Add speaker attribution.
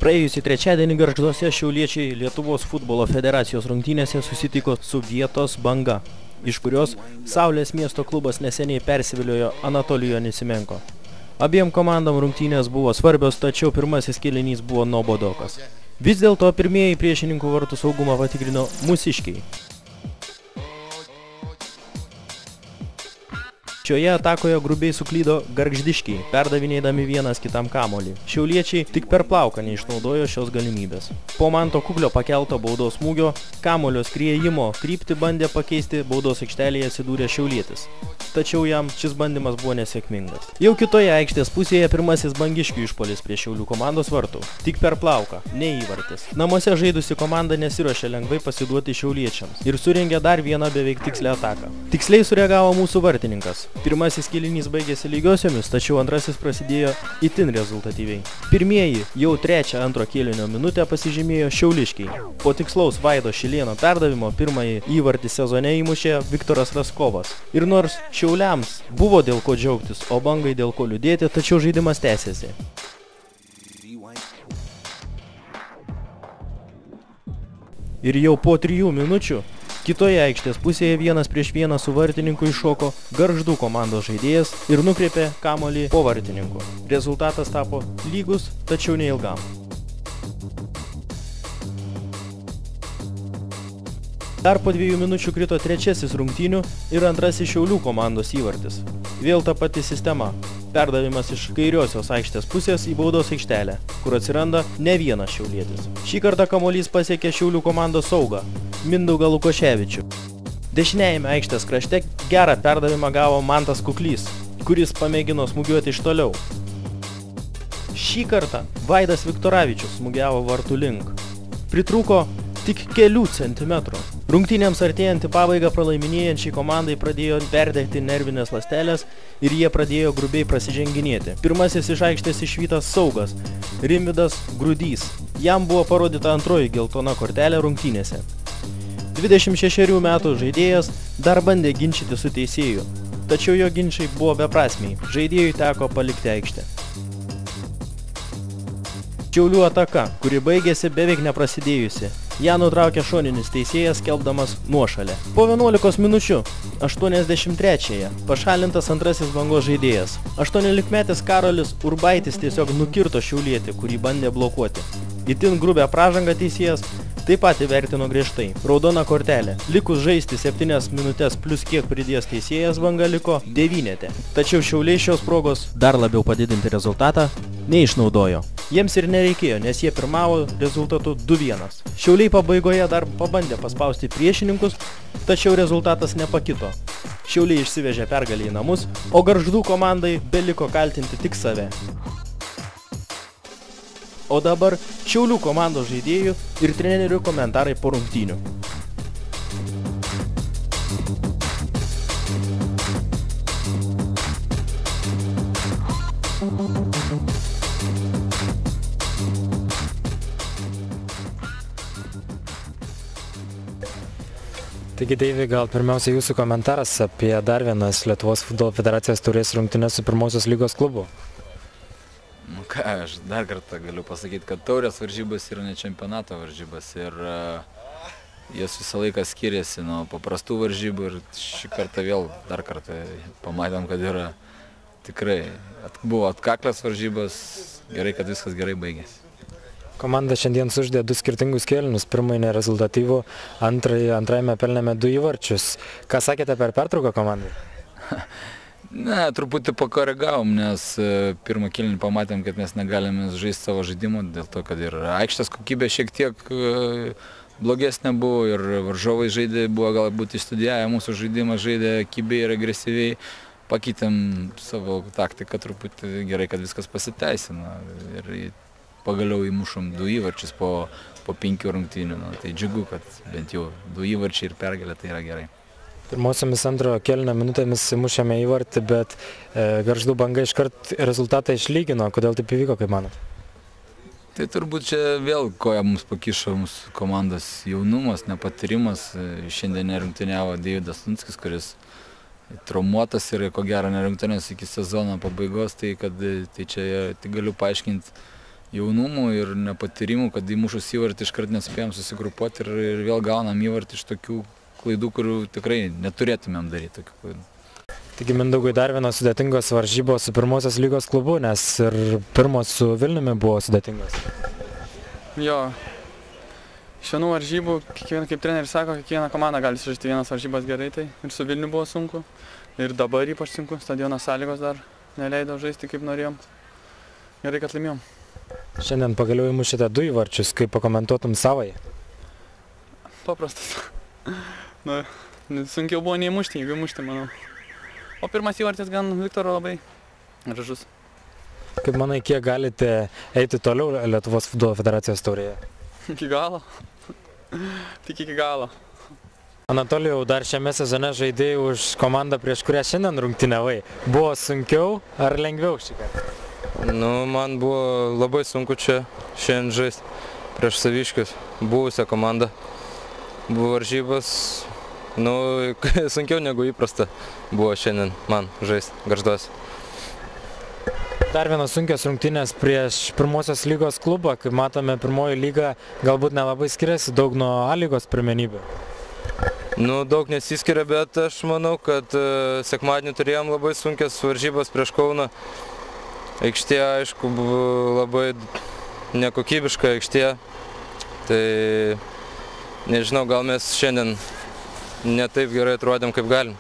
Speaker 1: Praėjusį trečiadienį Gargžduose šiauliečiai Lietuvos futbolo federacijos rungtynėse susitiko su Vietos Banga, iš kurios Saulės miesto klubas neseniai persiviliojo Anatolijo Nisimenko. Abiem komandom rungtynės buvo svarbios, tačiau pirmasis kėlinys buvo nuobodokas. Vis dėlto pirmieji priešininkų vartų saugumą patikrino mūsiškiai. Šioje atakoje grubiai suklydo gargždiškiai, perdavinėdami vienas kitam kamuolį. Šiauliečiai tik per plauką neišnaudojo šios galimybės. Po Manto Kuklio pakelto baudos smūgio, kamuolio skriejimo kryptį bandė pakeisti, baudos aikštelėje atsidūrė šiaulietis. Tačiau jam šis bandymas buvo nesėkmingas. Jau kitoje aikštės pusėje pirmasis bangiškių išpuolis prie Šiaulių komandos vartų. Tik per plauką, ne įvartis. Namuose žaidusi komanda nesiruošė lengvai pasiduoti šiauliečiams ir surengė dar vieną beveik tikslę ataką. Tiksliai sureagavo mūsų vartininkas. Pirmasis kėlinys baigėsi lygiosiomis, tačiau antrasis prasidėjo itin rezultatyviai. Pirmieji jau trečią antro kėlinio minutę pasižymėjo šiauliškiai. Po tikslaus Vaido Šilėno perdavimo pirmąjį įvartį sezone įmušė Viktoras Raskovas. Ir nors Šiauliams buvo dėl ko džiaugtis, o Bangai dėl ko liūdėti, tačiau žaidimas tęsėsi. Ir jau po 3 minučių kitoje aikštės pusėje 1-1 su vartininku iššoko Gargždų komandos žaidėjas ir nukreipė kamuolį po vartininku. Rezultatas tapo lygus, tačiau neilgam. Dar po 2 minučių krito trečiasis rungtynių ir antrasis Šiaulių komandos įvartis. Vėl ta pati sistema. Perdavimas iš kairiosios aikštės pusės į baudos aikštelę, kur atsiranda ne vienas šiaulietis. Šį kartą kamuolys pasiekė Šiaulių komandos saugą, Mindaugą Lukoševičių. Dešiniajame aikštės krašte gerą perdavimą gavo Mantas Kuklys, kuris pamėgino smūgiuoti iš toliau. Šį kartą Vaidas Viktoravičius smūgiavo vartų link. Pritrūko tik kelių centimetrų. Rungtynėms artėjant į pabaigą pralaiminėjančiai komandai pradėjo perdegti nervinės ląstelės ir jie pradėjo grubiai prasiženginėti. Pirmasis iš aikštės išvytas saugas, Rimvydas Grudys. Jam buvo parodyta antroji geltona kortelė rungtynėse. 26 metų žaidėjas dar bandė ginčyti su teisėju, tačiau jo ginčiai buvo beprasmiai. Žaidėjui teko palikti aikštę. Šiaulių ataka, kuri baigėsi beveik neprasidėjusi. Ją nutraukė šoninis teisėjas, skelbdamas nuošalę. Po 11 minučių, 83-ąją, pašalintas antrasis Bangos žaidėjas. 18-metis Karolis Urbaitis tiesiog nukirto šiaulietį, kurį bandė blokuoti. Itin grubę pražangą teisėjas taip pat įvertino griežtai. Raudona kortelė. Likus žaisti 7 minutės plus kiek pridės teisėjas, Banga liko 9. Tačiau Šiauliai šios progos dar labiau padidinti rezultatą neišnaudojo. Jiems ir nereikėjo, nes jie pirmavo rezultatu 2-1. Šiauliai pabaigoje dar pabandė paspausti priešininkus, tačiau rezultatas nepakito. Šiauliai išsivežė pergalę į namus, o Gargždų komandai beliko kaltinti tik save. O dabar Šiaulių komandos žaidėjų ir trenerių komentarai po rungtynių.
Speaker 2: Taigi, Deivi, gal pirmiausia jūsų komentaras apie dar vienas Lietuvos futbolo federacijos taurės rungtynes su pirmosios lygos klubu.
Speaker 3: Nu ką, aš dar kartą galiu pasakyti, kad taurės varžybos yra ne čempionato varžybos ir jos visą laiką skiriasi nuo paprastų varžybų ir šį kartą vėl dar kartą pamatėm, kad yra tikrai buvo atkaklios varžybos, gerai, kad viskas gerai baigėsi.
Speaker 2: Komanda šiandien sužaidė 2 skirtingus kėlinius, pirmąjį nerezultatyvų, antrajame pelnėme 2 įvarčius. Ką sakėte per pertrauką komandai?
Speaker 3: Ne, truputį pakoregavom, nes pirmą kėlinį pamatėm, kad mes negalime žaisti savo žaidimo, dėl to, kad ir aikštės kokybė šiek tiek blogesnė buvo ir varžovai žaidė, buvo galbūt išstudijavę mūsų žaidimą, žaidė kibiai ir agresyviai. Pakeitėm savo taktiką truputį, gerai, kad viskas pasiteisino ir pagaliau įmušom 2 įvarčius po 5 rungtynių. Tai džiugu, kad bent jau 2 įvarčiai ir pergalė, tai yra gerai.
Speaker 2: Pirmosiomis antrojo kėlinio minutėmis įmušėme įvartį, bet Gargždų Banga iškart rezultatą išlygino. Kodėl taip įvyko, kaip manot?
Speaker 3: Tai turbūt čia vėl koja mums pakišo mūsų komandos jaunumas, nepatyrimas. Šiandien nerungtyniavo Deividas Lunskis, kuris traumuotas ir ko gero nerungtynės iki sezono pabaigos, tai čia tai galiu paaiškinti jaunumų ir nepatyrimų, kad įmušus įvartį iškart nespėjom susigrupuoti ir vėl gaunam įvartį iš tokių klaidų, kurių tikrai neturėtumėm daryti tokių klaidų.
Speaker 2: Taigi Mindaugui dar vienos sudėtingos varžybos su pirmosios lygos klubu, nes ir pirmos su Vilniumi buvo sudėtingos.
Speaker 4: Jo, iš vienų varžybų, kaip treneris sako, kiekviena komanda gali sužaisti vienas varžybas gerai, tai ir su Vilniu buvo sunku, ir dabar ypač sunku, stadiono sąlygos dar neleido žaisti kaip norėjom. Gerai, kad laimėjom.
Speaker 2: Šiandien pagaliau įmušėte 2 įvarčius, kaip pakomentuotum savai?
Speaker 4: Paprastas. Sunkiau buvo neįmušti, jeigu įmušti, manau. O pirmas įvartis gan Viktoro labai gražus.
Speaker 2: Kaip manai, kiek galite eiti toliau Lietuvos futbolo federacijos taurėje?
Speaker 4: Iki galo. Tik iki galo.
Speaker 2: Anatolijau, dar šiame sezone žaidėjai už komandą, prieš kurią šiandien rungtyniavai. Buvo sunkiau ar lengviau šį kartą?
Speaker 5: Man buvo labai sunku čia šiandien žaisti prieš Saviškius, buvusią komandą. Buvo varžybos, sunkiau negu įprasta buvo šiandien man žaisti Gargžduose.
Speaker 2: Dar vienos sunkios rungtynės prieš pirmosios lygos klubą, kaip matome, pirmoji lyga galbūt nelabai skiriasi daug nuo A lygos pirmenybių.
Speaker 5: Daug nesiskiria, bet aš manau, kad sekmadienį turėjom labai sunkias varžybas prieš Kauną. Aikštė, aišku, buvo labai nekokybiška aikštė. Tai nežinau, gal mes šiandien ne taip gerai atrodėm, kaip galim.